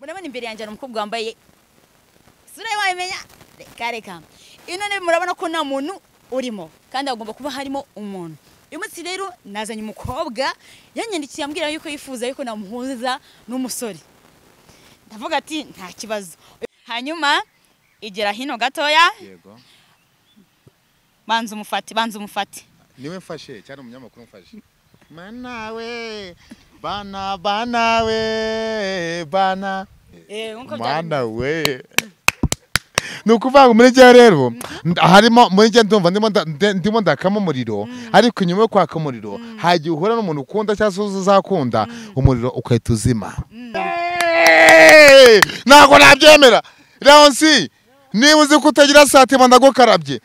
murabona imbere yanjye umukobwa wambaye sura wayimenya reka none murabona ko nta muntu urimo kandi agomba kuba harimo umuntu. Uyu munsi rero nazanye umukobwa yanyandikiye ambwira yuko yifuza yuko namuhuza n'umusore. Ndavuga ati nta kibazo. Hanyuma igera hino gatoya. Yego. Banza umufate. Niwe mfashe cyane umunyamakuru mfashe. Bana we. Nukuvanga muri cyo rero harimo muri cyo ndumva ndimo ndakama umuriro ariko inyuma yo kwaka umuriro hagiye uhura n'umuntu ukunda cyangwa uzakunda umuriro ukahita uzima. Ntago nabyemera Leonsi niba uzi ko utagira satima ndagukarabye.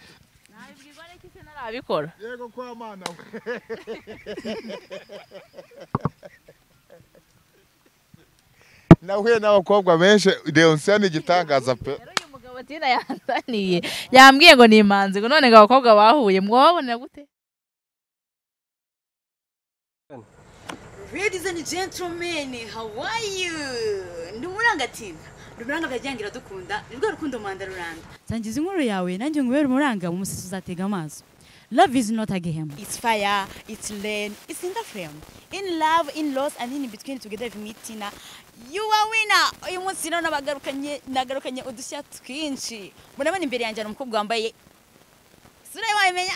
Nabibwirwa n'iki se narabikora. Yego kwa mana we. Nahuye n'abakobwa benshi Leonsi ni igitangaza pe. Tina yanzaniye yambwiye ngo ni imanzi ngo none ngo abakobwa bahuye mwabona gute? Ladies and gentlemen, how are you? Ndumuranga Tina. Ndumuranga byajangira dukunda. Nirwo rukundo Manda Ruranda. Zangiza inkuru yawe nanjye ngubera umuranga mu musisi uzatega amaso. Love is not a game. It's fire, it's rain, it's in the frame. In love, in loss, and in between together with me, Tina. You are winner. Uyu munsi rero nagarukanye udushya twinshi. Murabona imbere yanjye umukobwa wambaye sura wayimenya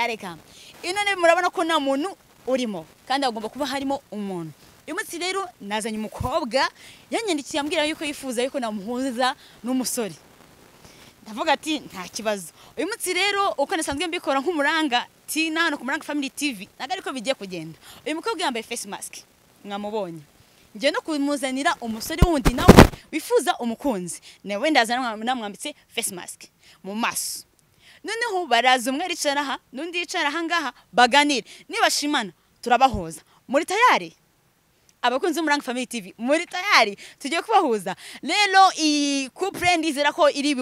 reka. None murabona ko nta muntu urimo kandi agomba kuba harimo umuntu. Uyu munsi rero nazanye umukobwa yanyandikiye ambwira yuko yifuza yuko namuhuza n'umusore. Ndavuga ati nta kibazo. Uyu munsi rero uko nasanzwe mbikora nk'umuranga Tina hano ku Muranga Family TV nagariko bigiye kugenda. Uyu mukobwa yambaye face mask. Mwamubonye. Ngiye no kumuzanira umusore wundi nawe wifuza umukunzi. Nawe ndazana namwambitse face mask mu maso. Noneho baraza umwe aricara aha n'undi yicara aha ngaha baganira. Nibashimana turabahoza. Muri tayari? Abakunzi Muranga Family TV muri tayari tugiye kubahuza. Rero i couple ndizera ko iri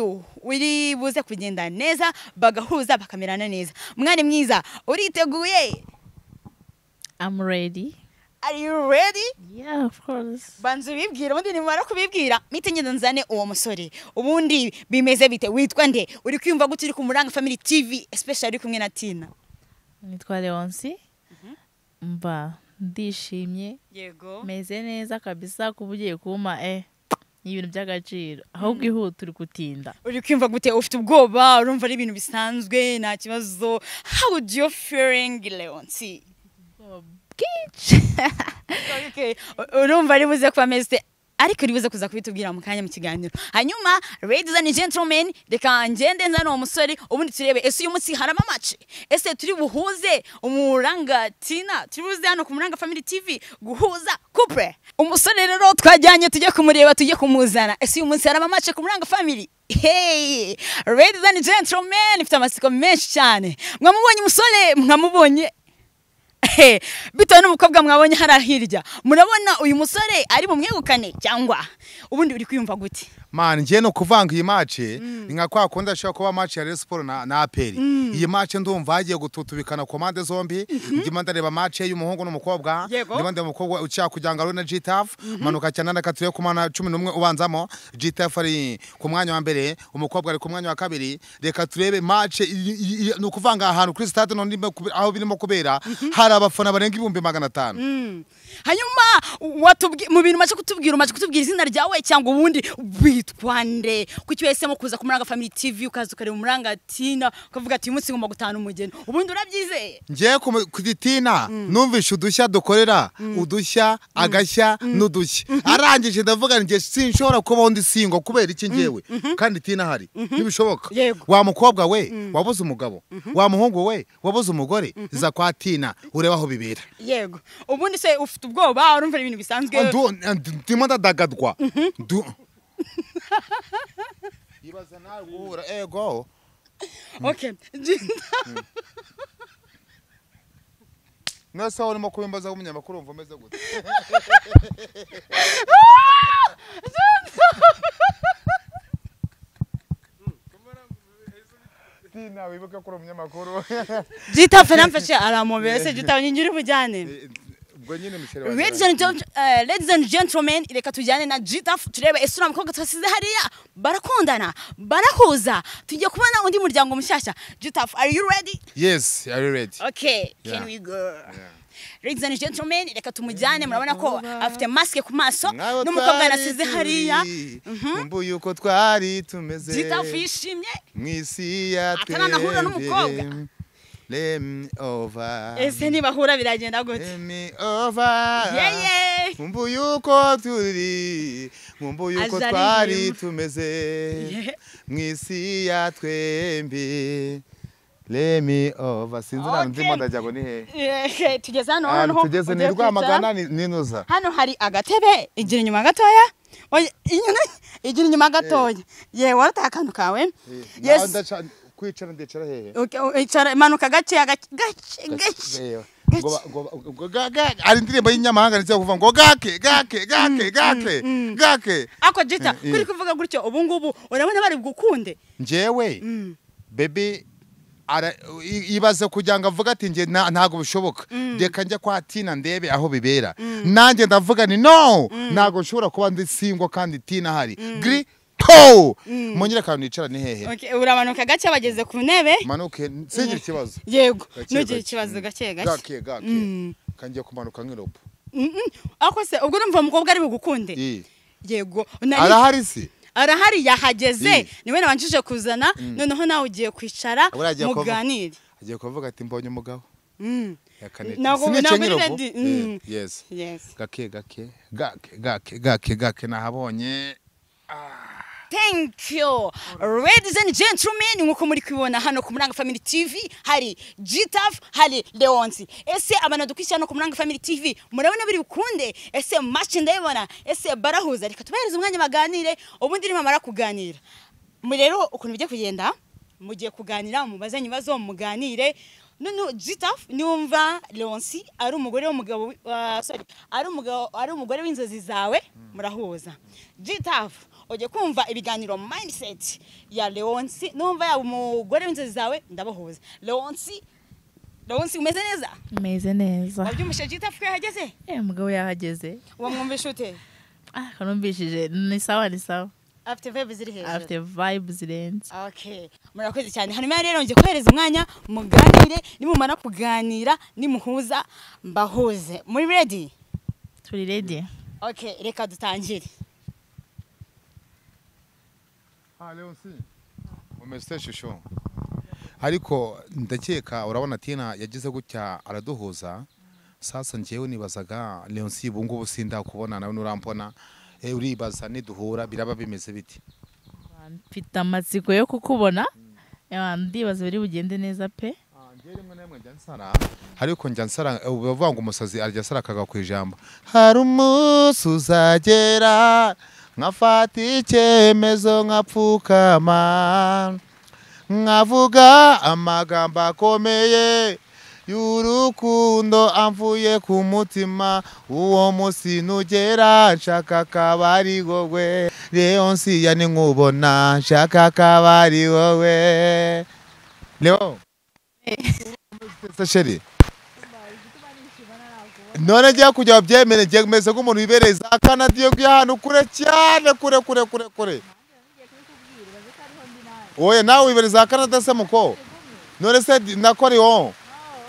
buze kugenda neza bagahuza bakamerana neza. Mwari mwiza uriteguye? I'm ready. Are you ready? Yeah, of course. Banzu bibwira ubundi nimara kubibwira mite ngenda nzane uwo musore. Ubundi bimeze bite? Witwa nde? Uri kwiyumva gute uri ku Muranga Family TV especially kumwe na Tina? Nitwa Leonsi. Mba ndishimye. Yego. Meze neza kabisa kubugiye kuma ibintu by'agaciro. Ahubwo ihuta uri kutinda. Uri kwiyumva gute? Ufite ubwoba urumva ari ibintu bisanzwe nta kibazo. How do you feeling Leonsi? Okay. Urumva ari buze kwa meze ariko ribuze kuza kubitubwira mu kanya mu kiganiro. Hanyuma ladies and gentlemen reka ngende nzana uwo musore ubundi turebe ese uyu munsi harama match. Ese turi buhuze umuranga Tina turi buze hano ku Muranga Family TV guhuza couple. Umusore rero twajyanye tujye kumureba tujye kumuzana. Ese uyu munsi harama match ku Muranga Family. Hey ladies and gentlemen ifite amasiko menshi cyane. Mwamubonye umusore mwamubonye bitewe n'umukobwa mwabonye harahirya. Murabona uyu musore ari bumwegukane cyangwa ubundi uri kwiyumva gute? Man ngiye no kuvanga iyi match ni nka kwa kundi ashaka kuba match ya Rayon Sport na APR. Iyi match ndumva hagiye gututubikana komande zombi. Ndimo ndareba match y'umuhungu n'umukobwa. Ndimo ndeba umukobwa ucya kujyanga na GTF manuka cyane nakatuye ku mana 11 ubanzamo. GTF ari ku mwanya wa mbere umukobwa ari ku mwanya wa kabiri. Reka turebe match no kuvanga ahantu kuri stade no ndimo aho birimo kubera hari abafana barenga 500. Hanyuma watubwi mu bintu mace kutubwira izina ryawe cyangwa ubundi bitwande kuki wesemo kuza ku Muranga Family TV ukaza ukareba Muranga Tina ukavuga ati uyu munsi ngomba gutana umugeni ubundi urabyizeye? Ngiye ku Tina numvishe udushya dukorera udushya agashya n'udushya arangije ndavuga ngiye sinshobora kubaho ndi singo kubera iki ngewe kandi Tina hari nibishoboka. Wa mukobwa we wabuze umugabo wa muhungu we wabuze umugore za kwa Tina ureba aho bibera. Yego ubundi se ufite ubwoba urumva ibintu bisanzwe? Ndimo ndadagadwa. Ibaza nawe guhura ego. Okay. Nasa urimo kubimbaza umunyamakuru umva meze gute? Tina wibuka kuri umunyamakuru. Jita fe namfashe aramobese jita nyingiri bujyane. ubwo nyine Michelle ladies and gentlemen reka tujyane na Gitaf turebe ese uramukobwa twasize hariya barakundana barahuza tujye kubona undi muryango mushyashya. Gitaf, are you ready? Yes, are you ready? Okay, can we go? Ladies and gentlemen reka tumujyane murabona ko afite mask ku maso n'umukobwa nasize hariya. Mbuye uko twari tumeze. Gitaf yishimye mwisi ya twembi. atanahura n'umukobwa. Let me over. Ese nibahura biragenda gute? Let me over. Yeah. Mbuye uko turi. Mbuye uko twari tumeze. Mwisi ya twembi. Let me over. Sinzi na ndimo ndajyago ni he. Tugeze hano tugeze ni Rwamagana ninuza. Hano hari agatebe igira inyuma gatoya. Igira inyuma gatoya. Ye warata akantu kawe. Yes. Kwicara ndicara hehe? Icara manuka gace ari indirimbo y'inyamahanga ndetse kuvuga ngo gake. Ako Gita kuri kuvuga gutyo ubu ngubu urabona bari gukunde. Njewe baby ibaze kugira ngo avuga ati nge ntago bishoboka reka njya kwa Tina ndebe aho bibera nanjye ndavuga ni no ntago nshobora kuba ndi singo kandi Tina hari gri to munyira kandi nicara ni hehe. Okay, uramanuka gace bageze ku ntebe manuke singira ikibazo. Yego nugire ikibazo gake kangiye kumanuka nk'irobo. Ako se ubwo urumva umukobwa ari bugukunde. Yego arahari si arahari yahageze niwe nabanjije kuzana noneho nawe ugiye kwicara muganire. Agiye kuvuga ati mbonye umugabo. Nago yes gake nahabonye. Thank you. Ladies and gentlemen, nkuko muri kwibona hano ku Muranga Family TV hari Gitaf, hari Leonsi. Ese abana dukwishyira no ku Muranga Family TV murabona biri bukunde. Ese match ndayibona. Ese barahuza reka tubahereze umwanya baganire ubundi rimwe mara kuganira. Mu rero ukuntu bijye kugenda mugiye kuganira mubazanye bazo muganire. None Gitaf niwumva Leonsi ari umugore w'umugabo ari umugore w'inzozi zawe murahuza. Gitaf oje kumva ibiganiro mindset ya Leonsi numva ya umugore w'inzozi zawe ndabahuza. Leonsi umeze neza? Umeze neza. Wabyumushe Gitaf ko yahageze? Umugabo yahageze. Wamwumvisha ute? Kanumbishije ni sawa. After vibes ziri hejuru. After vibes zirenze. Okay. Murakoze cyane. Hanyuma rero nje kohereza umwanya muganire nimumara kuganira nimuhuza mbahuze. Muri ready? Turi ready. Okay, reka dutangire. Leonsi umeze shusho ariko ndakeka urabona Tina yagize gutya araduhuza sasa njewe nibazaga Leonsi bungu businda kubona nawe nurampona uribaza niduhura biraba bimeze biti. Mfite amatsiko yo kukubona ndibaza biri bugende neza pe. Njye rimwe namwe njyansara ariko njyansara bavuga ngo umusazi arya sara kaga ku ijambo hari umunsi uzagera nkafata icyemezo nkapfukama nkavuga amagambo akomeye y'urukundo amvuye ku mutima uwo munsi nugera nshaka kabari wowe Leonsi yani nkubona nshaka kabari wowe Leo Sasheri none ngiye kujya byemere ngiye meze nk'umuntu wibereza Canada yo hano kure cyane kure oye nawe wibereza Canada se muko none se nakori ho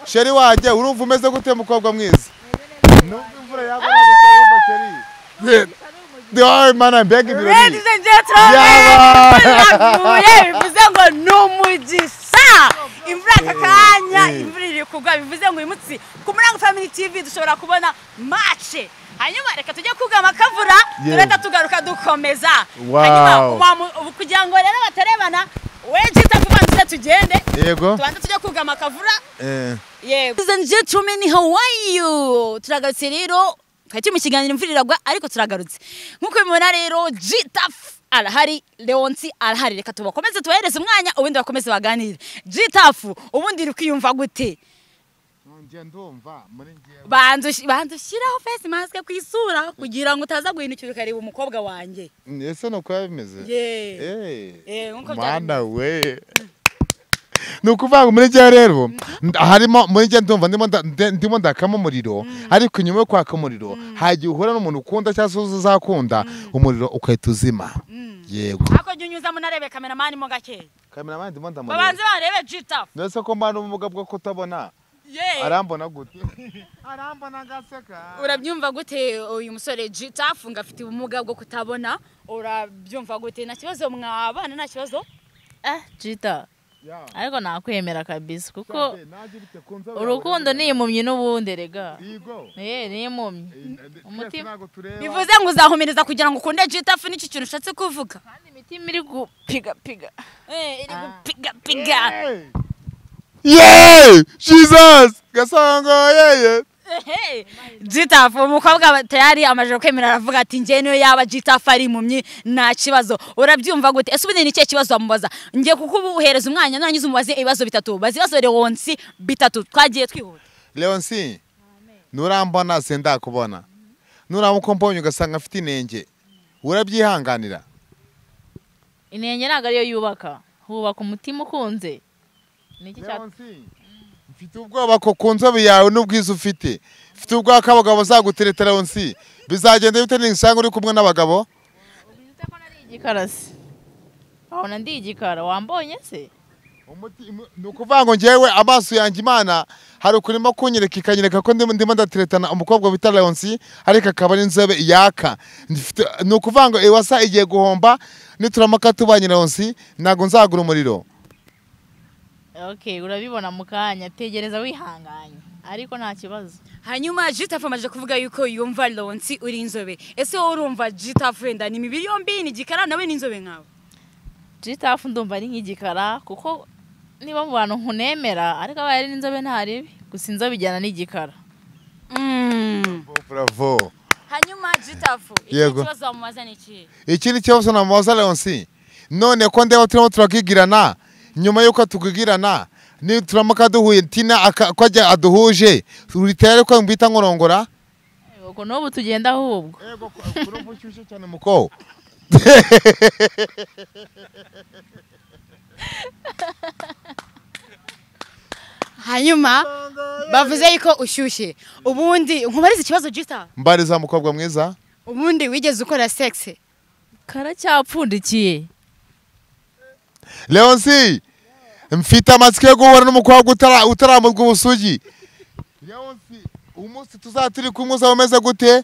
Sheri waje urumva umeze gute mukobwa mwiza nubwo imvura yagora gutayumva Sheri mana mbega ibirori. Ladies and gentlemen bivuze ngo numugisha imvura kakanya imvura iri kugwa bivuze ngo imutsi ku Muranga Family TV dushobora kubona match. Hanyuma reka tujye kugama kavura tureta tugaruka dukomeza. Hanyuma kugira ngo rero batarebana we Gitaf banditse tugende yego twanda tujye kugama kavura yego. Ladies and gentlemen, how are you? Turagarutse rero kati mu kiganiro mviriragwa ariko turagarutse nkuko bimubona rero Gitaf arahari Leonsi arahari reka tubakomeze tubahereze umwanya ubundi bakomeze baganire. Gitaf ubundi iri kwiyumva gute? Nje ndumva muri ngiye bandushyiraho face mask kwisura kugira ngo utaza guhindukira ukareba umukobwa wanjye. Ese no kwa bimeze nkuko mana we nukuvanga muri gihe rero harimo muri gihe ndumva ndimo ndakamo umuriro ariko nyuma yo kwaka umuriro hagiye uhura n'umuntu ukunda cyangwa uzakunda umuriro ukahita uzima yego ako nyunyuza munarebe cameraman mo gake cameraman ndimo ndamureba babanze barebe G-Tough nese ko mbana ubumuga bwo kutabona arambona gute arambona gaseka urabyumva gute uyu musore G-Tough ngafite ubumuga bwo kutabona urabyumva gute na kibazo mwabana na kibazo G-Tough ariko nakwemera kabisa kuko urukundo ni impumyi n'ubundi rega ni impumyi umutima bivuze ngo uzahumiriza kugira ngo ukunde G-Tough n'iki kintu ushatse kuvuga kandi imitima iri gupiga piga iri gupiga piga Jesus gasongo G-Tough umukobwa tayari amaje kwemera aravuga ati ngiye niyo yaba G-Tough ari impumyi nta kibazo urabyumva gute ese ubundi ni cyo kibazo amubaza ngiye kukubuhereza umwanya narangiza umubaze ibibazo bitatu bazi ibibazo Leonsi bitatu twagiye twihuta Leonsi nurambona senda kubona nuramukombonye ugasanga afite inenge urabyihanganira inenge ntago ariyo yubaka hubaka umutima ukunze niki Leonsi mfite ubwoba ko kunzobe yawe n'ubwiza ufite mfite ubwoba ko abagabo bazagutereta Leonsi bizagenda bite n'isanga uri kumwe n'abagabo ubizite ko nari igikarasi aho ndi igikara wambonye se nukuvuga ngo ngewe amaso yanjye Imana hari ukurimo kunyereka ikanyereka ko ndimo ndateretana umukobwa bita Leonsi ariko akaba ari inzobe yaka nukuvuga ngo iwasa igiye guhomba nituramaka tubanye Leonsi nago nzagura umuriro Okay, urabibona mukanya tegereza wihanganye ariko nta kibazo. Hanyuma G-Tough amaje kuvuga yuko yumva Leonsi uri inzobe. Ese wowe urumva G-Tough wenda ni imibiri yombi ni igikara nawe ni inzobe nkawe? G-Tough ndumva ari nk'igikara kuko niba mu bantu nkunemera ariko aba ari inzobe ntaribi gusa inzobe bijyana n'igikara. Bravo. Hanyuma G-Tough ikibazo wamubaza niki? Ikindi kibazo namubaza Leonsi. None ko ndeba turimo turakigirana nyuma yuko tukigirana ni turamuka duhuye Tina akajya aduhuje uritere ko mbita nkorongora yego n'ubu tugenda ahubwo yego kurumva cyushe cyane muko Hanyuma bavuze yuko ushyushye ubundi nkubariza ikibazo G-Tough mbariza mukobwa mwiza ubundi wigeze ukora sex karacyapfundikiye Leonsi mfite amatsiko yo guhura n'umukobwa utaramuzwa ubusugi Leonsi umunsi tuzaturi kumwe umeze gute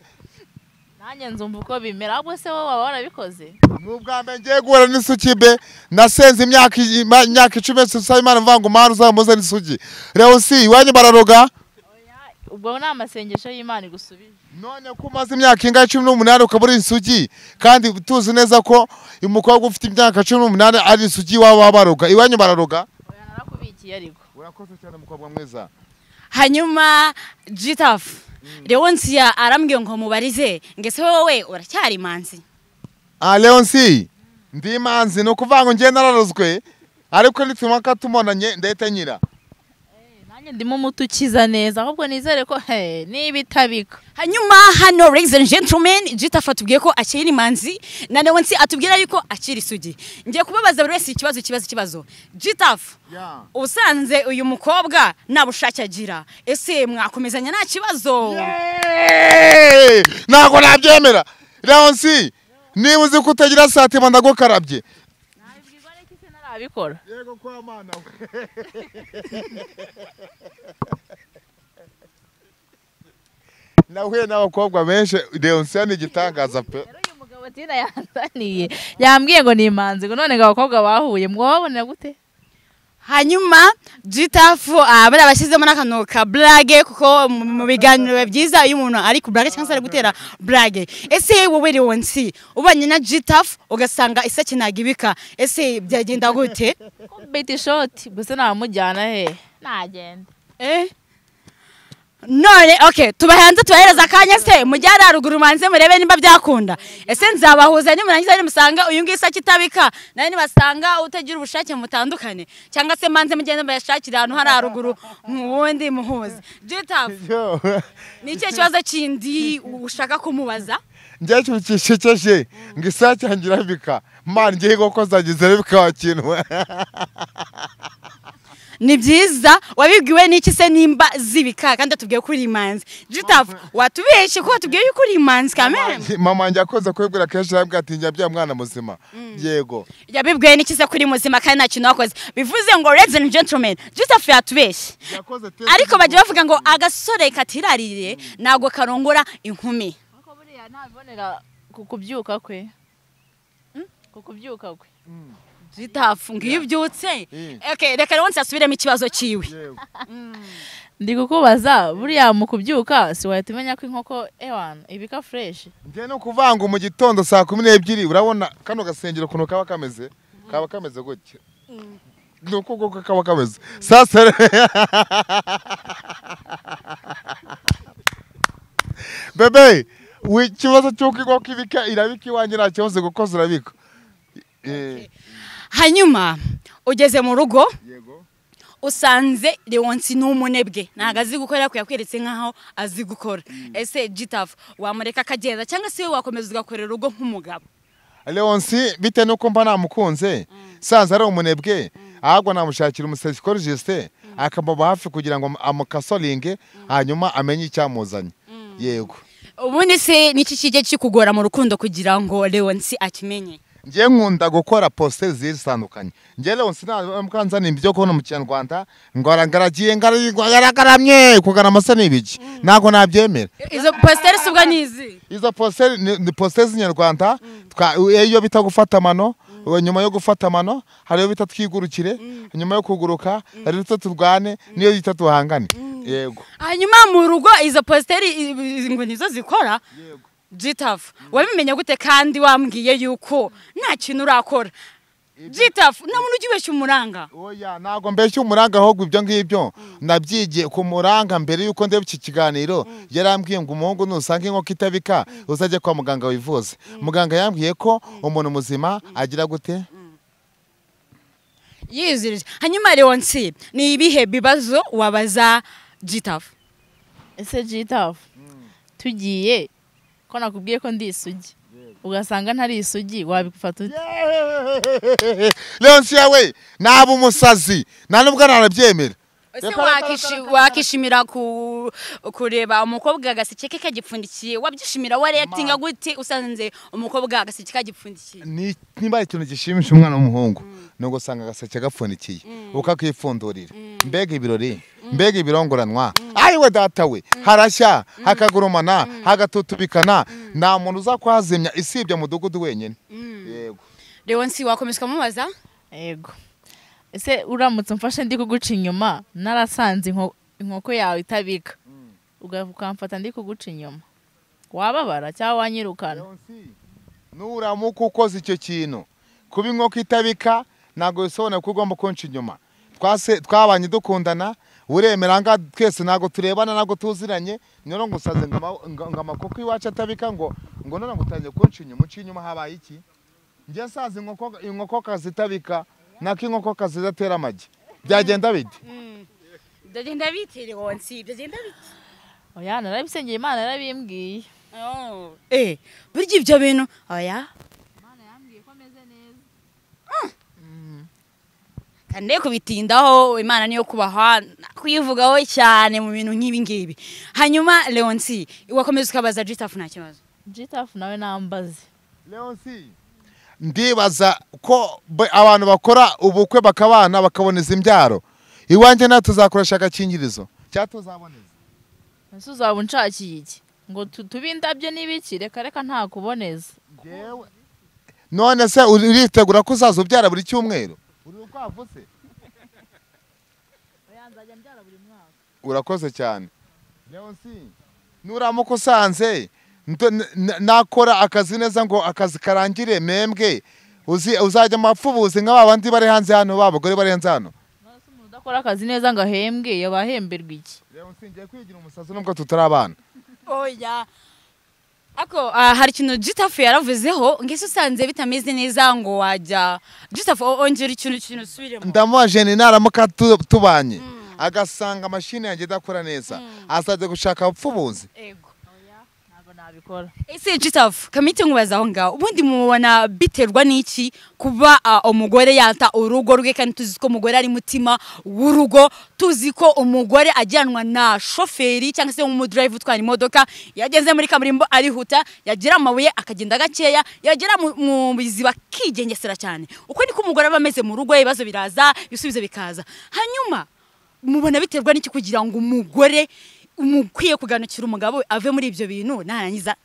nanjye nzumva uko bimera ahubwo se wowe waba warabikoze n'ubwa mbere ngiye guhura n'isugi be nasenze imyaka 10 susaba Imana mvanga umwana uzamuze n'isugi Leonsi iwanyu bararoga ubwo ni amasengesho y'Imana igusubije none ko umaze imyaka ingahe 18 ukabura insugi kandi tuzi neza ko umukobwa ufite imyaka 18 ari insugi waba baroga iwanyu bararoga narakubikiye ariko urakoze cyane mukobwa mwiza hanyuma G-Tough Leonsi arambwiye ngo mubarize ngese wowe uracyari manzi Leonsi ndi manzi no kuvanga ngiye nararozwe ariko nitumaka tumonanye ndahita nyira ndimo mutukiza neza ahubwo nizere ko nibitabika hanyuma hano ladies and gentlemen G-Tough atubwiye ko akiri manzi na Leonsi atubwira yuko akiri sugi ngiye kubabaza buri wese ikibazo G-Tough usanze uyu mukobwa nabushake agira ese mwakomezanya nta kibazo ntago nabyemera Leonsi niba uzi ko utagira satima ndagukarabye nabibwirwa n'iki se narabikora yego kwa mana nahuye n'abakobwa benshi Leonsi ni igitangaza pe uyu mugabo Tina yanzaniye yambwiye ngo ni imanzi ngo none ngo abakobwa bahuye mwababonera gute hanyuma G-Tough bari abashyizemo n'akantu ka blague kuko mu biganiro byiza iyo umuntu ari ku blague cyangwa se ari gutera blague ese wowe Leonsi ubanye na G-Tough ugasanga isake nagibika ese byagenda gute beti shot gusa namujyana he nagenda none okay tubahanze tubahereza akanya se mujyana haruguru manze murebe nimba byakunda ese nzabahuza nimurangiza nimusanga uyu ngisa kitabika naye nibasanga utagira ubushake mutandukane cyangwa se manze mugende bayashakira ahantu hari haruguru wundi muhuza G-Tough ni cyo kibazo kindi ushaka kumubaza njye cyukishekeje ngisake hangira bika man ngiye goko zagize bika wakinwe ni byiza wabibwiwe n'iki se nimba zibika kandi atubwiye ko uri imanzi Gitafu watubeshe ko watubwiye yuko uri imanzi kamere mama wanjye akoze kwibwira kenshi arabwira ati njya bya mwana muzima yego yabibwiwe n'iki se kuri muzima kandi nta kintu wakoze bivuze ngo ladies and gentlemen Gitafu yatubeshe ariko bajya bavuga ngo agasore katiraririye ntago karongora inkumi ariko buriya ntabonera kukubyuka kwe kukubyuka kwe Gitafu ngiyo ubyutse okay reka rero nsasubiremo ikibazo ciwe ndi kukubaza buriya mu kubyuka si wahita umenya ko inkoko ewana ibika fresh njye no kuvanga mu gitondo saa 12 urabona kano gasengero kuno kaba kameze gutya nuko goko kaba kameze sasa bebe ikibazo cy'uko inkoko ibika irabika iwanjye nta kibazo gukoza urabika hanyuma ugeze mu rugo usanze Leonsi n'umunebwe ntago azi gukora yakweretse nkaho azi gukora ese Gitafu wamureka akagenda cyangwa se wakomeza ugakorera urugo nk'umugabo Leonsi bite nuko mba namukunze sanze ari umunebwe ahubwo namushakira umusekikologiste akamaba hafi kugira ngo amukasolinge hanyuma amenye icyamuzanye yego ubundi se niki kije kikugora mu rukundo kugira ngo Leonsi akimenye ngiye nkunda gukora posters zitandukanye ngiye Leonsi namukanza nimbyo ko no mu Kinyarwanda ngora ngaragiye ngaragaramye kugana amasa nibiki nago nabyemera izo posters ubwa nizi izo posters ni posters z'inyarwanda iyo bita gufata amano nyuma yo gufata amano hariyo bita twigurukire nyuma yo kuguruka hariyo bita turwane niyo bita tuhangane yego hanyuma mu rugo izo posters ngo nizo zikora yego Gitafu wabimenye gute kandi wambwiye yuko nta kintu urakora Gitafu nta muntu ugibeshya umuranga oya nago mbeshya umuranga ahubwo ibyo ngibyo nabyigiye ku muranga mbere yuko ndeba iki kiganiro yarambwiye ngo umuhungu nusanga inkoko itabika uzajye kwa muganga wivuze muganga yambwiye ko umuntu muzima agira gute yizirije hanyuma Leonsi ni ibihe bibazo wabaza Gitafu ese Gitafu tugiye ko nakubwiye ko ndi isugi ugasanga ntari isugi wabifata ute Leonsi yawe naba umusazi nta nubwo narabyemera ese wakishimira kureba umukobwa agaseke ke kagipfundikiye wabyishimira wareactinga gute usanze umukobwa agaseke kagipfundikiye nimba ikintu gishimisha umwana w'umuhungu no gusanga agaseke gapfundikiye ukakifundurira mbega ibirori mbega ibirongoranwa ayiwe data we harashya hakagurumana hagatutubikana nta muntu uza kwazimya isibye mudugudu wenyine yego Leonsi wakomeza kumubaza yego ese uramutse mfashe ndi kuguca inyuma narasanze inkoko yawe itabika ukamfata ndi kuguca inyuma wababara cyangwa wanyirukana nuramuka ukoze icyo kintu kuba inkoko itabika ntabwo bisobanura ko ugomba konca inyuma twabanye dukundana uremera nga twese ntabwo turebana ntabwo tuziranye niyo ngo usaze ngo amakoko iwacu atabika ngo none ngo utangiye konca inyuma uca inyuma habaye iki njye sazi inkoko kazitabika nako inkoko kazidatera amagi byagenda bite byagenda bite Leonsi byagenda bite oya narabisengeye Imana yarabimbwiye burya ibyo bintu oya Imana yambwiye ko meze neza kandi kubitindaho Imana niyo kubahwa kuyivugaho cyane mu bintu nk'ibi ngibi hanyuma Leonsi wakomeza ukabaza Gitafu nta kibazo Gitafu nawe nambaze Leonsi ndibaza ko abantu bakora ubukwe bakabana bakaboneza imbyaro iwanjye nawe tuzakoresha agakingirizo cyatuzaboneza ese uzaba unshakiye iki ngo tubindabyo n'ibiki reka nta kuboneza none se uritegura ko uzaza ubyara buri cyumweru uri ukwavu se nzajya mbyara buri mwaka urakoze cyane Leonsi nuramuka usanze nakora akazi neza ngo akazi karangire membwe uzajya amapfubuzi nka babandi bari hanze hano babagore bari hanze hano umuntu udakora akazi neza ngo ahembwe yabahemberwa iki Leonsi ngiye kwigira umusazi nubwo tutari abana oya ako hari ikintu Gitafu yaravuzeho ngese usanze bitameze neza ngo wajya Gitafu ongera ikintu subiremo ndamubaje ni naramuka tubanye agasanga mashine yanjye idakora neza azajya gushaka abapfubuzi yego oya ntabwo nabikora. ese Gitaf kamite nkubaza aho ngaho ubundi mubona biterwa n'iki kuba umugore yata urugo rwe kandi tuzi ko umugore ari mutima w'urugo tuzi ko umugore ajyanwa na shoferi cyangwa se umudrive utwara imodoka yageze muri kaburimbo arihuta yagira amabuye akagenda gakeya yagira mu biziba kigengesera cyane uko niko umugore aba ameze mu rugo ibibazo biraza bisubize bikaza hanyuma mubona biterwa n'iki kugira ngo umugore umukwiye kuganukira umugabo ave muri ibyo bintu narangiza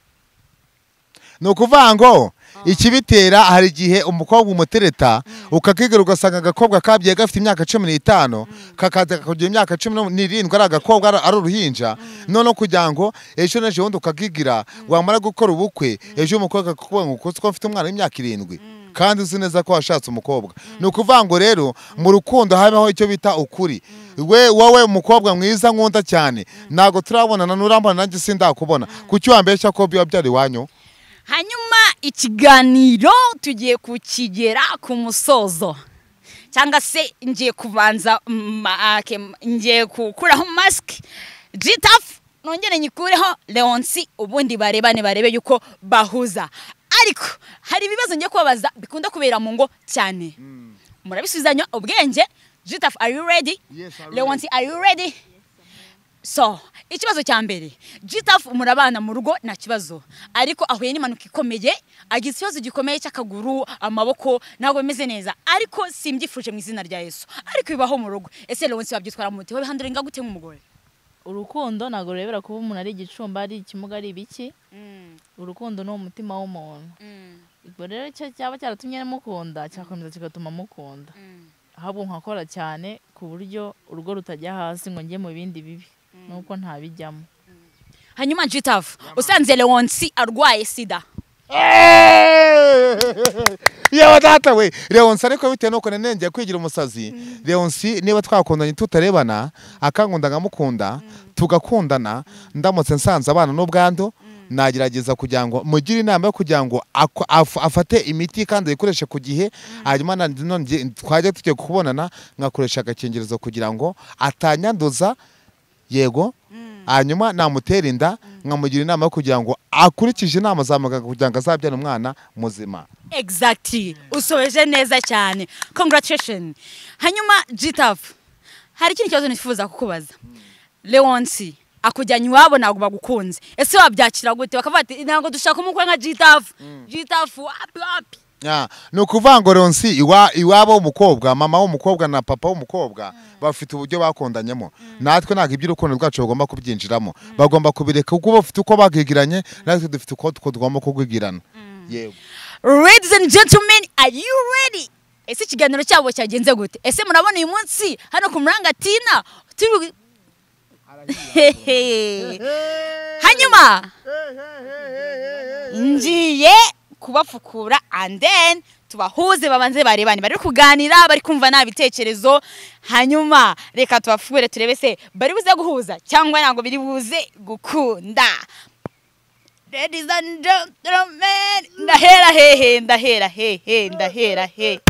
no kuvango ikibitera hari gihe umukobwa umutereta ukakigera ugasanga agakobwa kabye gafite imyaka 15 kakaza kugira imyaka 17 ari agakobwa ari uruhinja none kugira ngo ejo neje wundi ukagigira wamara gukora ubukwe ejo umukobwa akakubona uko ufite umwana w'imyaka 7 kandi uzi neza ko washatse umukobwa no kuvango rero mu rukundo habaho icyo bita ukuri wowe umukobwa mwiza nkunda cyane nago turabonana nurambona nanjye sindakubona kuki wambeshya ko biba byari wanyu hanyuma ikiganiro tugiye kukigera ku musozo cyangwa se ngiye kubanza ngiye kukuraho mask Gitaf nongere nyikureho Leonsi ubundi barebe yuko bahuza ariko hari ibibazo ngiye kubabaza bikunda kubera mu ngo cyane murabisuzanya ubwenge Gitaf are you ready? Yes, Leonsi are you ready? So ikibazo cya mbere Gitaf murabana mu rugo nta kibazo ariko ahuye n'impanuka ikomeye agize ikibazo gikomeye cy'akaguru amaboko ntabwo bimeze neza ariko simbyifuje mu izina rya Yesu ariko bibaho mu rugo ese Leonsi wabyitwara mu muti wowe handurenga gute nk'umugore urukundo nago rebera kuba umuntu ari igicumba ari ikimuga ari ibiki urukundo no umutima w'umuntu ubwo rero cyo cyaba cyaratumye mukunda cyakomeza kigatuma mukunda ahubwo nkakora cyane ku buryo urugo rutajya hasi ngo njye mu bindi bibi nuko ntabijyamo hanyuma Gitaf usanze Leonsi arwaye sida yewe data we Leonsi ariko bitewe nuko nenenge kwigira umusazi Leonsi niba twakundanye tutarebana akankunda ngamukunda tugakundana ndamutse nsanze abana n'ubwando nagerageza kugira ngo mugire inama yo kugira ngo afate imiti kandi ayikoreshe ku gihe hanyuma none twajya tujye kubonana ngakoresha agakingirizo kugira ngo atanyanduza yego hanyuma namutera inda nkamugira inama yo kugira ngo akurikije inama za muganga kugira ngo azabyane umwana muzima exactly usobeje neza cyane congratulations hanyuma Gitaf hari ikindi kibazo nifuza kukubaza Leonsi akujyanye iwabo ntabwo bagukunze ese wabyakira gute bakavuga ati ntabwo dushaka umukwe nka Gitaf wapi no kuvanga Leonsi iwabo w'umukobwa mama w'umukobwa na papa w'umukobwa bafite uburyo bakondanyemo natwe ntabwo iby'urukundo rwacu bagomba kubyinjiramo bagomba kubireka kuko bafite uko bagigiranye natwe dufite uko tugomba kugigirana yego ladies and gentlemen are you ready ese ikiganiro cyabo cyagenze gute ese murabona uyu munsi hano ku Murangatina hanyuma ngiye kubafukura and then tubahuze babanze barebane bari kuganira bari kumva nta bitekerezo hanyuma reka tubafukure turebe se bari buze guhuza cyangwa ntabwo biri buze gukunda ladies and gentlemen ndahera hehe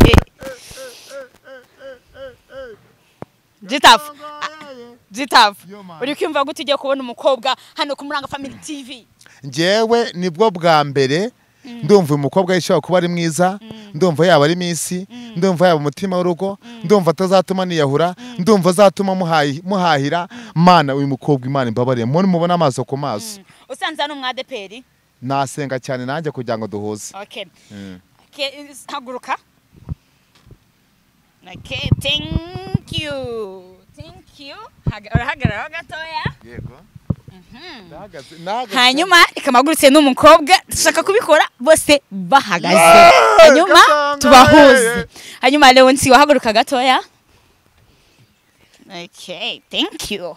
Gitaf uri kwimva gute ugiye kubona umukobwa hano ku Muranga Family TV njyewe nibwo bwa mbere ndumva umukobwa yishaka kuba ari mwiza ndumva yaba ari misi ndumva yaba umutima w'urugo ndumva atazatuma niyahura ndumva azatuma muhahira mana uyu mukobwa Imana imbabariye mubona amaso ku maso usanze hano umwadeperi nasenga cyane nanjye kugira ngo duhuze okay haguruka okay thank you urahagarara gatoya yego hanyuma ikamagurutse n'umukobwa dushaka kubikora bose bahagaze hanyuma tubahuze hanyuma Leonsi wahaguruka gatoya okay thank you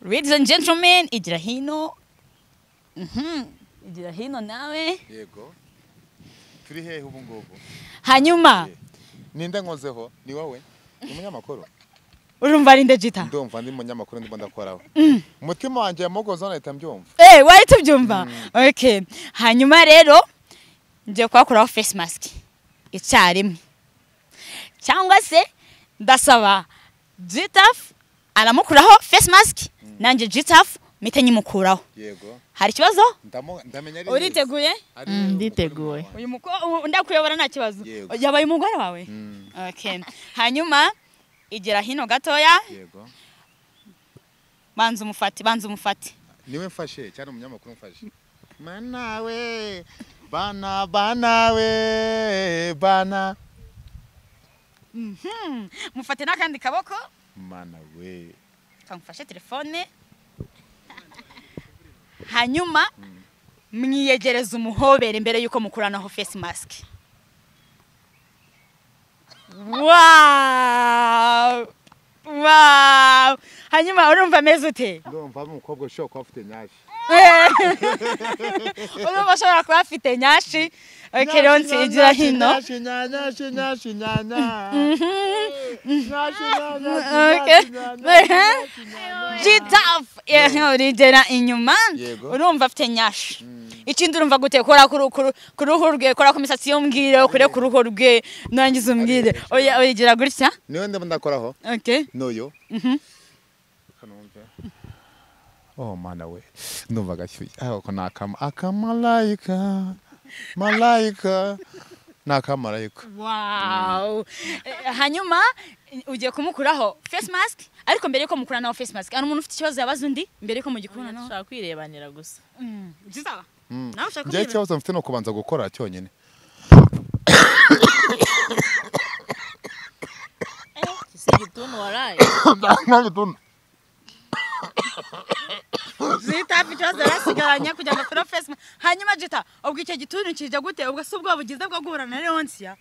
ladies and gentlemen igira hino nawe yego turi hehe ubu ngubu hanyuma ninde nkozeho ni wowe umunyamakuru urumva ari nde Gita ndumva ndi munyamakuru ndimo ndakoraho umutima wanjye yamugozo nahita mbyumva wahita ubyumva okay hanyuma rero ngiye kwakuraho face mask icyarimwe cyangwa se ndasaba Gitaf aramukuraho face mask nanjye Gitaf mite nyimukuraho. Yego. Hari ikibazo? Ndamenya ari. Uriteguye? Nditeguye. Uyu ndakuyobora nta kibazo. Yabaye umugore wawe? Okay. Hanyuma igera hino gatoya. Yego. Banza umufati. Niwe mfashe cyane umunyamakuru mfashe. Mana we. Bana we. Bana. Mufate nakandi kaboko. Mana we. Kamfashe telefone. Hanyuma mwiyegereza umuhobere mbere yuko mukuranaho face mask. Wow! Hanyuma urumva meze ute? Ndumva umukobwa ushobora kuba afite nyashi. Urumva ashobora kuba afite nyashi. Okay, ronse igira hino. Nyashi. Jitaf urigera inyuma urumva afite nyashi. Ikindi urumva gute kora kuruhu rwe kora ku misatsi yombwire ukure kuruhu rwe nangize umbwire oya oyigira gutya niwe ndakoraho. Okay noyo oh mana we ndumva gashyuye ko nakamalayika nakamarayika. Wow. Hanyuma ugiye kumukuraho face mask ariko mbere yuko mukuranaho face mask ari umuntu ufite ikibazo yabaza undi mbere yuko mugikuranaho ushaka kwirebanira gusa. Giza nawe ushaka kwirebanira. Ikibazo mfite no kubanza gukora cyonyine. Igituntu waraye. Zita afite zarasigaranya kugira ngo kuri face mask. Hanyuma Jita ubwo icyo gituntu kije gute ubwo se ubwo bugize bwo guhurana na Leonsia.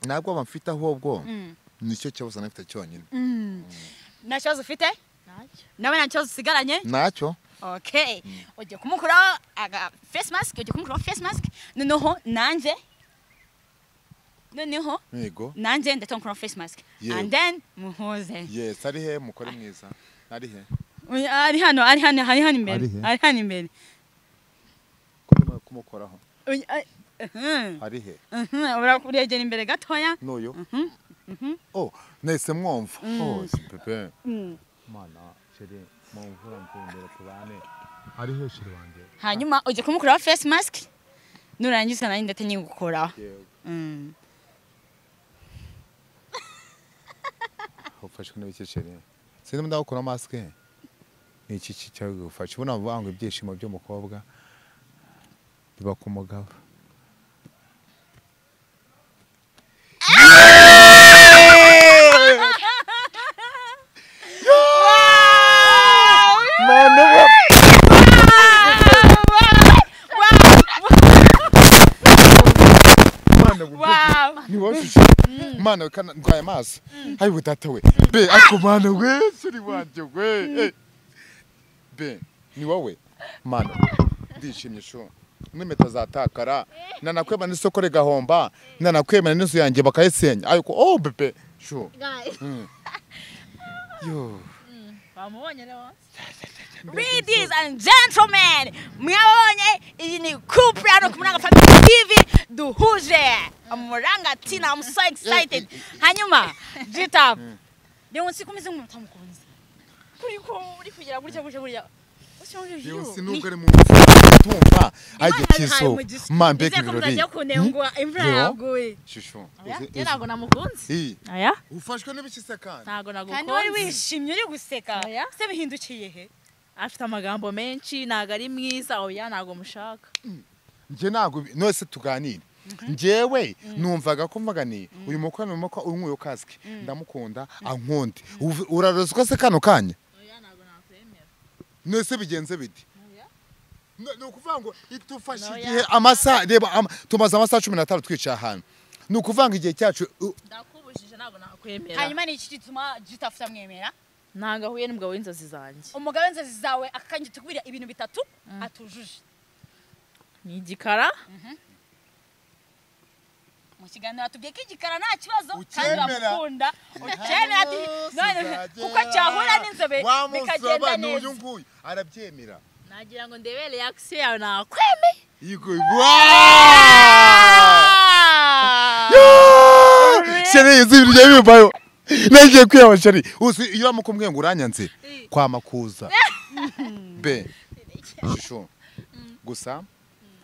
Nabwo bamfite ahubwo nicyo kibazo nafite cyonyine. Na kibazo ufite? Nacyo. Nawe na kibazo usigaranye? Nacyo. Okay. Ugiye kumukuraho aga face mask, ugiye kumukuraho face mask. Noneho yego nanjye ndatomukuraho face mask. And then muhoze. Yes, ari he mukore mwiza. Ari he? Ari hano imbere. Kumukoraho. Ari he? Urakuregera imbere gatoya. Noyo. Oh, nese mwumva. Oh, pepe. Mana, chere mwumvura mpembere tubane. Ari he shiri wanje? Hanyuma uje kumukuraho face mask. Nurangiza nari ndatenye gukora. Ufashwe n'ibikecere. Sinzi ndakora mask. Ni iki cyagufasha ubona banga ibyishimo byo mukobwa biba ku mugabo. Mana kana ndwaye amaso ayi butata we be ako mana we suri wanje we be ni wowe mana ndishimye sho n'imeta zatakara nanakwema n'isoko gahomba nanakwema n'inzu yanjye bakayisenya ariko oh bebe sho yo bamubonye rero. Ladies and gentlemen, mwabonye iyi ni couple hano ku Muranga Family TV duhuje Muranga Tina. I'm so excited. Hanyuma Jita leo nsikumeze nk'umutamukunzi uri kugira gutya Yose nubwo mu tumva ajye kiso mambeke birori kunengwa imvura yaguye shusho ntago namukunzi. Aya ufashwe n'ibikise kandi ntago nagukunzi kandi wari wishimye uri guseka se bihindukiye he afite amagambo menshi ntago ari mwiza oya ntago mushaka. Nje ntago nose tuganira njewe numvaga ko mvagani uyu mukwe n'umukwe unkwiye kasike ndamukunda ankunde urarozwa se kano kanya nese bigenze biti no kuvanga itufashe igihe amasa reba tumaze amasa 15 twica ahantu no kuvanga igihe cyacu ndakubujije ntago nakwemera. Hanyuma ni iki gituma Jitafuta mwemera? Ntago ahuye n'umugabo w'inzozi zanjye. Umugabo w'inzozi zawe akanje tukubira ibintu bitatu atujuje. Ni igikara. Mu kiganiro atubwiye ko igikara nta kibazo kandi bakunda ukemera ati none kuko cyahura n'inzobe bikagenda neza. Uyu nguyu arabyemera. Nagira ngo ndebe reaction yawe nakweme. Yego chere izibirye bibayo nagiye kwiyaba sheri uzi iyo bamukumbwiye ngo uranyanze kwa makuza be shusho gusa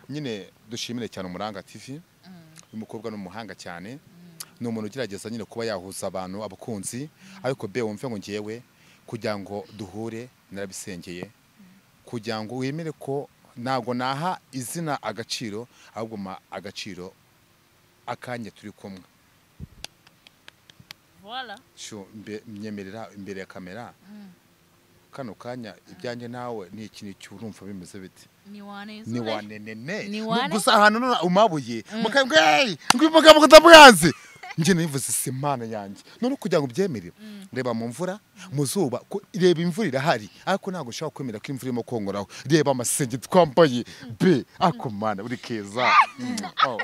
nyine dushimire cyane Umuranga TV umukobwa n'umuhanga cyane ni umuntu ugerageza nyine kuba yahuza abantu abakunzi ariko be wumve ngo ngiyewe kugira ngo duhure narabisengeye kugira ngo wemere ko nago naha izina agaciro ahubwo ma agaciro akanya turi kumwe voilà sho nyemerera imbere ya kamera kano kanya ibyanjye nawe ni ikintu cyurumva bimeze biti ni wanenene gusa ahantu nona umabuye mukambwe ngwimugabo kutabwanze nje nivuze simana yanjye none kugira ngo byemere reba mu mvura mu zuba reba imvura irahari ariko ntago ushaka kwemera ko imvura irimo kongoraho reba amasenge twambaye be akomana uri keza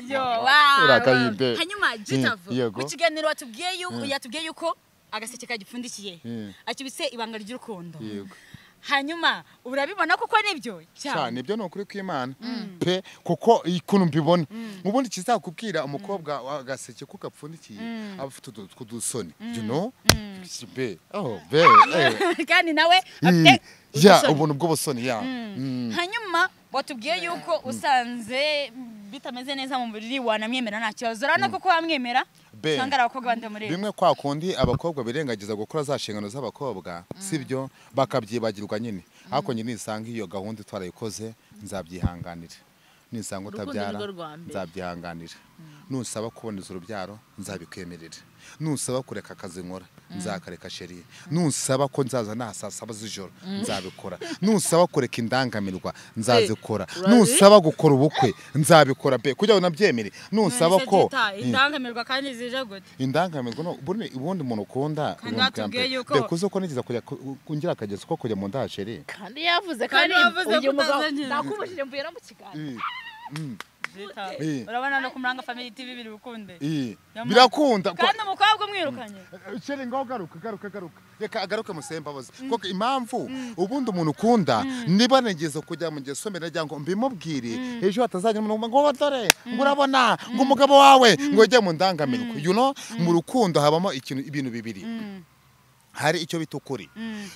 yo wow urakayimbe hanyuma gitavu mu kiganiro yatubwiye yuko agaseke kagipfundikiye akibise ibanga ry'urukundo yego hanyuma urabibona koko nibyo cyane nibyo no kuri kw'Imana pe kuko ikuntu mbibona ubundi kizakubwira umukobwa wagaseke ko gapfundikiye abafite udusoni you know be be kandi nawe ya ubuntu bw'ubusoni ya hanyuma watubwiye yuko usanze bitameze neza mu buriri wanamwemera nta kibazo urana koko wamwemera sangara abakobwa bande muri bimwe kwa kundi abakobwa birengagiza gukora za shingano z'abakobwa sibyo bakabyibagirwa nyine ariko nyine nisanga iyo gahunda twarayikoze nzabyihanganira nisanga utabyara nzabyihanganira nusaba kuboneza urubyaro nzabikwemerera nusaba kureka akazi nkora nzakareka sheri nusaba ko nzaza nasasaba z'ijoro nzabikora nusaba kureka indangamirwa nzazikora nusaba gukora ubukwe nzabikora be kugira ngo nabyemere nusaba ko indangamirwa kandi zije gute indangamirwa no ubundi umuntu ukunda be kuzo ko nigeza kujya kungira akagezi ko kujya mu ndasheri kandi yavuze kandi uyu mugabo nakubujije mvuye no mu kiganiro urabona no kumuranga family TV biri bukunde birakunda kandi umukobwa umwirukanye sheri ngo garuka reka agaruke musemba boze kuko impamvu ubundi umuntu ukunda niba nigeze kujya mu gesomera ryango mbimubwire ejo atazajya ngo dore ngo urabona ngo umugabo wawe ngo ujye mu ndangamirwa you know mu rukundo habamo ibintu bibiri hari icyo bita ukuri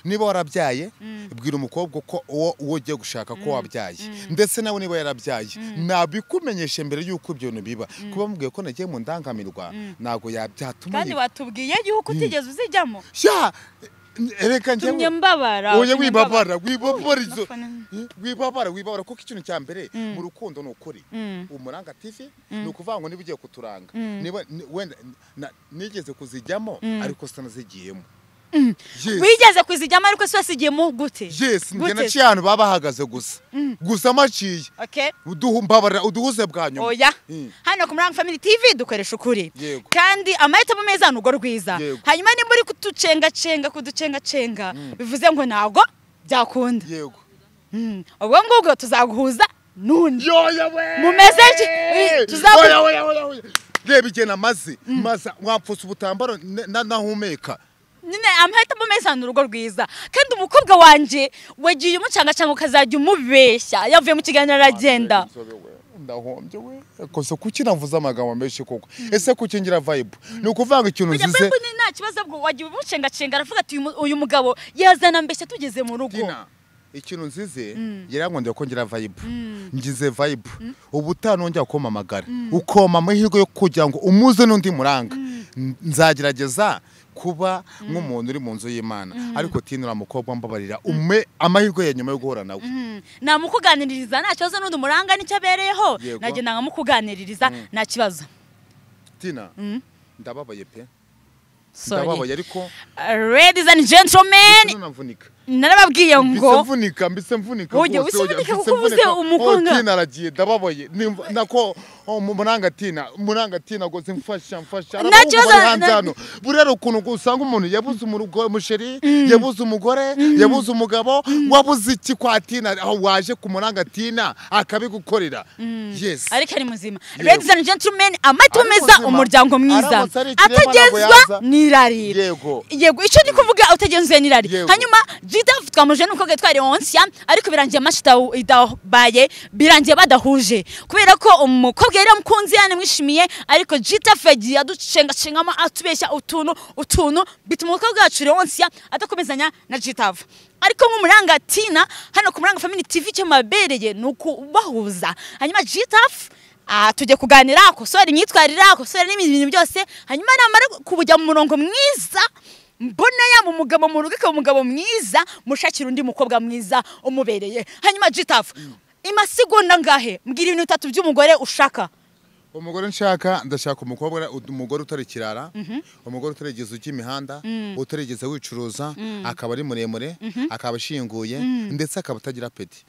niba warabyaye bwira umukobwa ko uwo ugiye gushaka ko wabyaye ndetse nawe niba yarabyaye nabikumenyeshe mbere yuko ibyo bintu biba kuba mubwiye ko nagiye mu ndangamirwa nago yabyatuma kandi watubwiye yuko utigeze uzijyamo sha reka njye mbabara oye wibabara kuko ikintu cya mbere mu rukundo ni ukuri Umuranga TV ni ukuvuga ngo niba ugiye kuturanga niba wenda nigeze kuzijyamo ariko sinazigiyemo wigeze kuzijyamo ariko se wasigiyemo gute yes njye naciye ahantu baba bahagaze gusa maciye uduhuze bwa nyuma oya hano ku Umuranga Family TV dukoresha ukuri kandi amahitamo meza n'ugo rwiza hanyuma nimba uri kuducenga bivuze ngo ntago byakunda yego ubwo ngubwo tuzaguhuza nundi mumeze reba igena maze mwapfusa ubutambaro nahumeka nyine amahitamo meza n'urugo rwiza kandi umukobwa wanje wagiye umucanga ukazajya umubeshya yavuye mu kiganiro aragenda ndahombye we kose kuki navuze amagambo menshi koko ese kukingira vibe ni ukuvanga ikintu nzize nta kibazo bwo wagiye umucenga aravuga ati uyu mugabo yazana mbese tugeze mu rugo ikintu nzize yarangonde ko ngira vibe ngize vibe ubutanongera komamagara ukoma amahirwe yo kugira ngo umuze n'undi Muranga nzagerageza kuba nk'umuntu uri mu nzu y'Imana ariko tinura mukobwa mbabarira amahirwe ya nyuma yo guhora nawe namukuganiririza nta kibazo n'undi Muranga nicyo abereyeho nagenda nkamukuganiririza nta kibazo Tina ndababaye pe ndababaye ariko ladies and gentlemen narababwiye ngo mbise mvunika kuko uvuze umukunda Tina aragiye ndababaye nako Umuranga Tina ngo zimfasha hano burero ukuntu usanga umuntu yabuze umusheri yabuze umugore yabuze umugabo wabuze iki kwa Tina aho waje ku Umuranga Tina akabigukorera yes ariko ari muzima ladies and gentlemen amatumeza umuryango mwiza atagezwa nirarira yego icyo ndi kuvuga utagenzwe nirari hanyuma G-Tough twamuje nuko twari onsia ariko birangiye amashita idabaye birangiye badahuje kubera ko umukobwa yari amukunzi yane mwishimiye ariko G-Tough yagiye aducengacengama atubeshya utuntu bituma umukobwa wacu onsia adakomezanya na G-Tough ariko nk'umuranga Tina hano ku Muranga Family TV cyo mabereye nuko bahuza hanyuma G-Tough tujye kuganira akosora imyitwarira akosora n'ibintu byose hanyuma namara kubujya mu murongo mwiza mbona ya mu mugabo mu rugo umugabo mwiza mushakira undi mukobwa mwiza umubereye hanyuma G-Tough imasigonda ngahe mbwira ibintu 3 by'umugore ushaka umugore nshaka ndashaka umugore utari kirara umugore utarigeze ukimihanda utarigeze wicuruza akaba ari muremure akaba ashinguye ndetse akaba atagira peti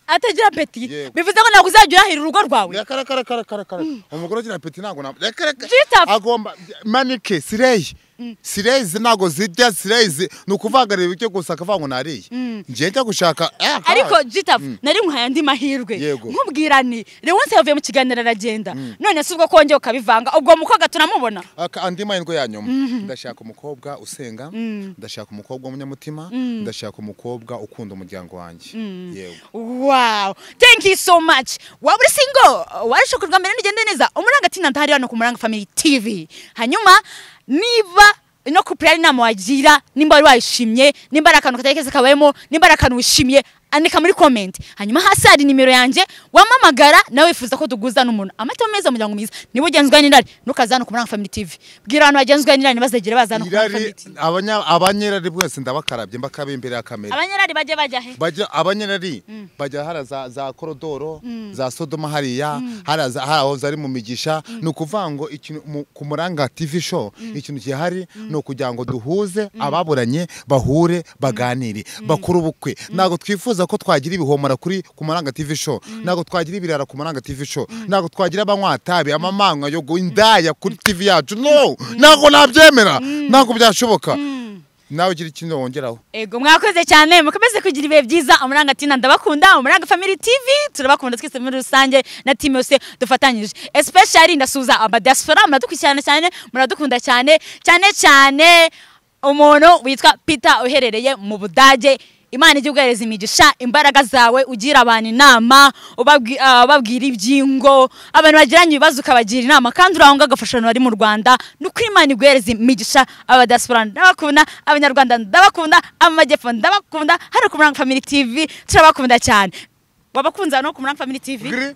atagira peti bivuze ko naguzagira hira urugo rwawe kara umugore ugira peti ntago agomba manike sirezi nago zijya sirezi nukuvagarira ibyo gusa akavango nariye nje njya gushaka ariko G-Tough nari nkuhaye andi mahirwe nkubwirani Leonce yavuye mu kiganiro aragenda none subwo konje ukabivanga ubwo mukobwa tunamubona andi mahirwe ya nyuma ndashaka umukobwa usenga ndashaka umukobwa w'umunyamutima ndashaka umukobwa ukunda umuryango wanjye yego wow thank you so much waburi single warishokurwa mbere nigende neza Umuranga Tina ntari hano ku Muranga Family TV hanyuma niba no kupira inama wagira nimba wari wayishimye nimba arakantu katekeze kabayemo nimba arakantu wishimye andika muri comment hanyuma hasi hari nimero yanje wamamagara nawe wifuza ko tuguza n'umuntu amata meza muryango mwiza nibo genzwa n'indari nukazana ku Muranga Family TV bwira abantu bagenzwa n'indari bazegere bazana ku Muranga Family TV abanyerari bwese ndabakarabye mbakabe imbere ya kamera abanyerari bajya he abanyerari bajya haraza za korodoro za Sodoma hariya haraza haraho zari mu migisha nukuvango ikintu ku Muranga TV show ikintu gihari no kugira ngo duhuze ababuranye bahure baganire bakuru ubukwe nago twifuza ko twagira ibihomora kuri ku Muranga TV show nago twagira ibirara ku Muranga TV show nago twagira abanywatabi amamanga yo indaya kuri TV yacu no nago nabyemera nago byashoboka nawe ugira ikintu wongeraho ego mwakoze cyane mukomeze kugira ibihe byiza Umuranga Tina ndabakunda Umuranga Family TV turabakunda twese muri rusange na team yose dufatanyije especially ndasuza abadiaspora muradukurikirana cyane muradukunda cyane umuntu witwa Peter uherereye mu Budage Imana ijugereza imigisha imbaraga zawe ugira abantu inama ubabwira ibyingo abantu bagiranye ibibazo ukabagira inama kandi urahonga agafashano ari mu Rwanda nuko Imana iguhereza imigisha abadiaspora ndabakunda abanyarwanda ndabakunda amajyepfo ndabakunda hari ku Muranga Family TV turabakunda cyane wabakunza no ku Muranga Family TV